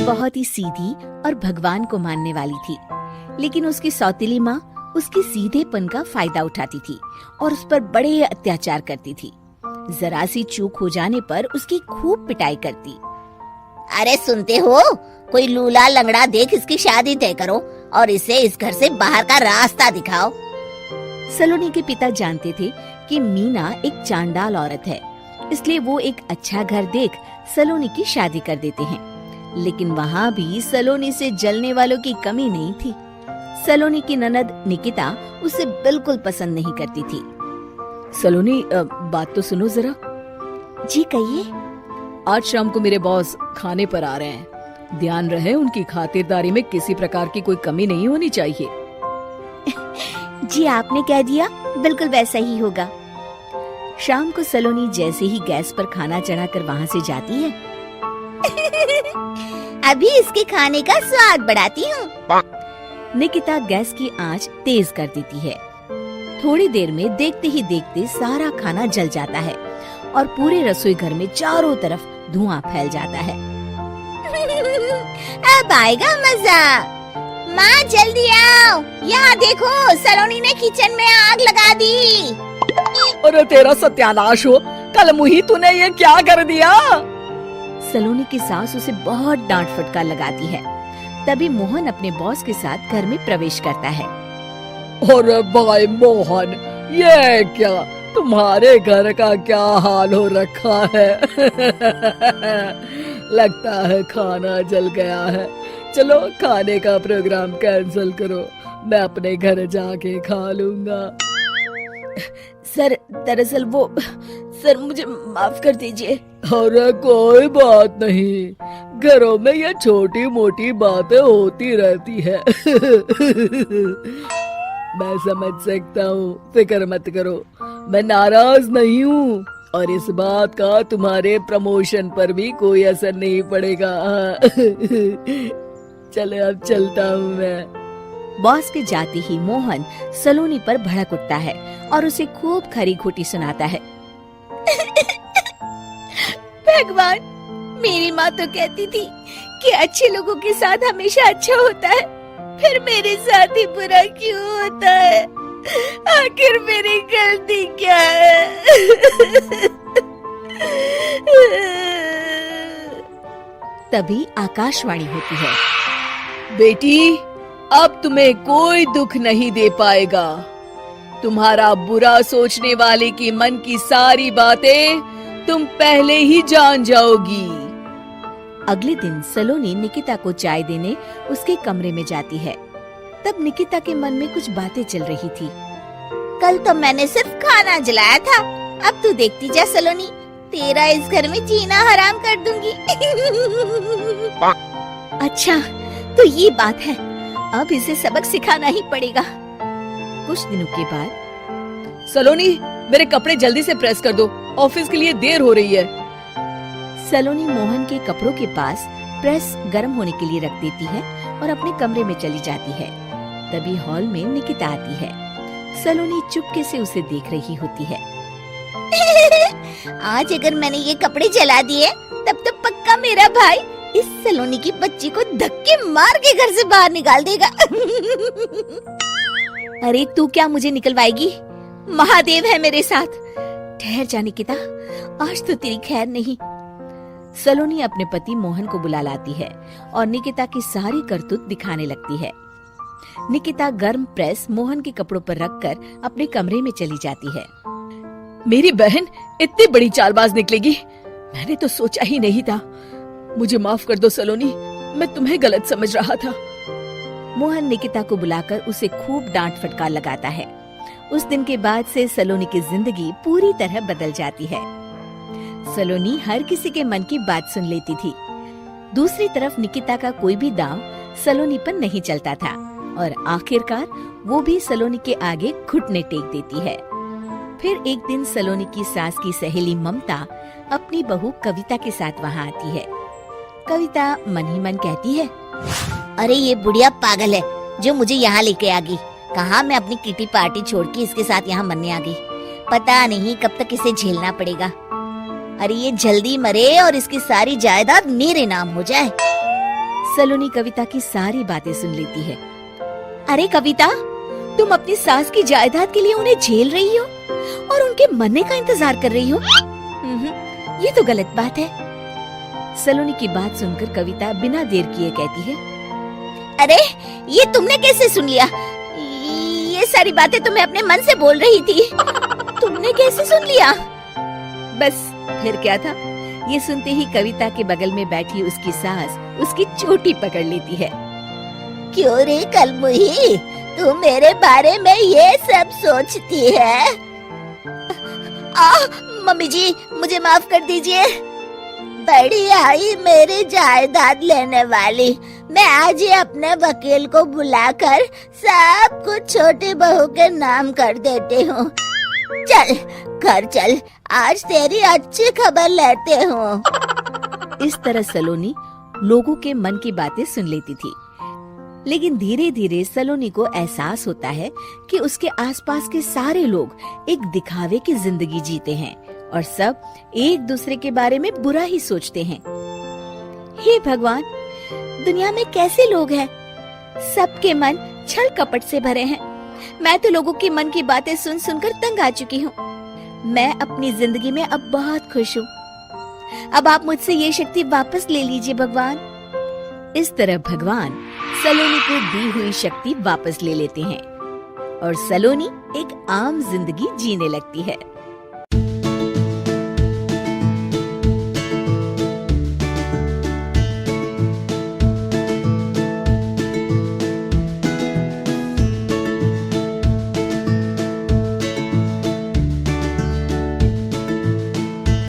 बहुत ही सीधी और भगवान को मानने वाली थी, लेकिन उसकी सौतेली माँ उसके सीधेपन का फायदा उठाती थी और उस पर बड़े अत्याचार करती थी। जरा सी चूक हो जाने पर उसकी खूब पिटाई करती। अरे सुनते हो, कोई लूला लंगड़ा देख इसकी शादी तय करो और इसे इस घर से बाहर का रास्ता दिखाओ। सलोनी के पिता जानते थे कि मीना एक चांडाल औरत है, इसलिए वो एक अच्छा घर देख सलोनी की शादी कर देते हैं। लेकिन वहाँ भी सलोनी से जलने वालों की कमी नहीं थी। सलोनी की ननद निकिता उसे बिल्कुल पसंद नहीं करती थी। सलोनी, बात तो सुनो जरा। जी कहिए। आज शाम को मेरे बॉस खाने पर आ रहे हैं। ध्यान रहे उनकी खातिरदारी में किसी प्रकार की कोई कमी नहीं होनी चाहिए। जी आपने कह दिया, बिल्कुल वैसा ही होगा। शाम को सलोनी जैसे ही गैस पर खाना चढ़ाकर वहाँ से जाती है अभी इसके खाने का स्वाद बढ़ाती हूँ। निकिता गैस की आंच तेज कर देती है। थोड़ी देर में देखते ही देखते सारा खाना जल जाता है और पूरे रसोई घर में चारों तरफ धुआं फैल जाता है। अब आएगा मजा। माँ जल्दी आओ, यहाँ देखो सलोनी ने किचन में आग लगा दी। अरे तेरा सत्यानाश हो, कल मुही तूने ये क्या कर दिया? सलोनी की सास उसे बहुत डांट फटकार लगाती है। तभी मोहन अपने बॉस के साथ घर में प्रवेश करता है। अरे भाई मोहन, ये क्या तुम्हारे घर का क्या हाल हो रखा है? लगता है खाना जल गया है। चलो खाने का प्रोग्राम कैंसिल करो, मैं अपने घर जाके खा लूंगा। सर दरअसल सर मुझे माफ कर दीजिए। अरे कोई बात नहीं, घरों में ये छोटी मोटी बातें होती रहती है। मैं समझ सकता हूँ, फिक्र मत करो, मैं नाराज नहीं हूँ और इस बात का तुम्हारे प्रमोशन पर भी कोई असर नहीं पड़ेगा। चले अब चलता हूँ मैं। बॉस के जाते ही मोहन सलोनी पर भड़क उठता है और उसे खूब खरी खोटी सुनाता है। भगवान, मेरी माँ तो कहती थी कि अच्छे लोगों के साथ हमेशा अच्छा होता है, फिर मेरे साथ ही बुरा क्यों होता है? आखिर मेरी गलती क्या है? तभी आकाशवाणी होती है। बेटी, अब तुम्हें कोई दुख नहीं दे पाएगा। तुम्हारा बुरा सोचने वाले की मन की सारी बातें तुम पहले ही जान जाओगी। अगले दिन सलोनी निकिता को चाय देने उसके कमरे में जाती है। तब निकिता के मन में कुछ बातें चल रही थी। कल तो मैंने सिर्फ खाना जलाया था, अब तू देखती जा सलोनी, तेरा इस घर में जीना हराम कर दूंगी। अच्छा, तो ये बात है, अब इसे सबक सिखाना ही पड़ेगा। कुछ दिनों के बाद, सलोनी, मेरे कपड़े जल्दी से प्रेस कर दो, ऑफिस के लिए देर हो रही है। सलोनी मोहन के कपड़ों के पास प्रेस गर्म होने के लिए रख देती है और अपने कमरे में चली जाती है। तभी हॉल में निकिता आती है। सलोनी चुपके से उसे देख रही होती है। आज अगर मैंने ये कपड़े जला दिए, तब तो पक्का मेरा भाई इस सलोनी की बच्ची को धक्के मार के घर से बाहर निकाल देगा। अरे तू क्या मुझे निकलवाएगी? महादेव है मेरे साथ। ठहर जा निकिता, आज तो तेरी खैर नहीं। सलोनी अपने पति मोहन को बुला लाती है और निकिता की सारी करतूत दिखाने लगती है। निकिता गर्म प्रेस मोहन के कपड़ों पर रखकर अपने कमरे में चली जाती है। मेरी बहन इतनी बड़ी चालबाज निकलेगी, मैंने तो सोचा ही नहीं था। मुझे माफ कर दो सलोनी, मैं तुम्हें गलत समझ रहा था। मोहन निकिता को बुलाकर उसे खूब डांट फटकार लगाता है। उस दिन के बाद से सलोनी की जिंदगी पूरी तरह बदल जाती है। सलोनी हर किसी के मन की बात सुन लेती थी। दूसरी तरफ निकिता का कोई भी दांव सलोनी पर नहीं चलता था और आखिरकार वो भी सलोनी के आगे घुटने टेक देती है। फिर एक दिन सलोनी की सास की सहेली ममता अपनी बहू कविता के साथ वहाँ आती है। कविता मन ही मन कहती है, अरे ये बुढ़िया पागल है जो मुझे यहाँ लेके आ गई। कहाँ मैं अपनी किटी पार्टी छोड़ के इसके साथ यहाँ मरने आ गई। पता नहीं कब तक इसे झेलना पड़ेगा। अरे ये जल्दी मरे और इसकी सारी जायदाद मेरे नाम हो जाए। सलोनी कविता की सारी बातें सुन लेती है। अरे कविता, तुम अपनी सास की जायदाद के लिए उन्हें झेल रही हो और उनके मरने का इंतजार कर रही हो। ये तो गलत बात है। सलोनी की बात सुनकर कविता बिना देर किए कहती है, अरे ये तुमने कैसे सुन लिया? ये सारी बातें तो मैं अपने मन से बोल रही थी। तुमने कैसे सुन लिया? बस फिर क्या था। ये सुनते ही कविता के बगल में बैठी उसकी सास उसकी चोटी पकड़ लेती है। क्यों रे कलमुही, तू मेरे बारे में ये सब सोचती है? मम्मी जी, मुझे माफ कर दीजिए। बड़ी आई मेरी जायदाद लेने वाली, मैं आज ही अपने वकील को बुलाकर सब कुछ छोटी बहू के नाम कर देती हूँ। चल घर चल, आज तेरी अच्छी खबर लेते हूँ। इस तरह सलोनी लोगों के मन की बातें सुन लेती थी, लेकिन धीरे धीरे सलोनी को एहसास होता है कि उसके आसपास के सारे लोग एक दिखावे की जिंदगी जीते हैं और सब एक दूसरे के बारे में बुरा ही सोचते हैं। हे भगवान, दुनिया में कैसे लोग हैं? सबके मन छल कपट से भरे हैं। मैं तो लोगों के मन की बातें सुन सुनकर तंग आ चुकी हूँ। मैं अपनी जिंदगी में अब बहुत खुश हूँ। अब आप मुझसे ये शक्ति वापस ले लीजिए भगवान। इस तरह भगवान सलोनी को दी हुई शक्ति वापस ले लेते हैं और सलोनी एक आम जिंदगी जीने लगती है।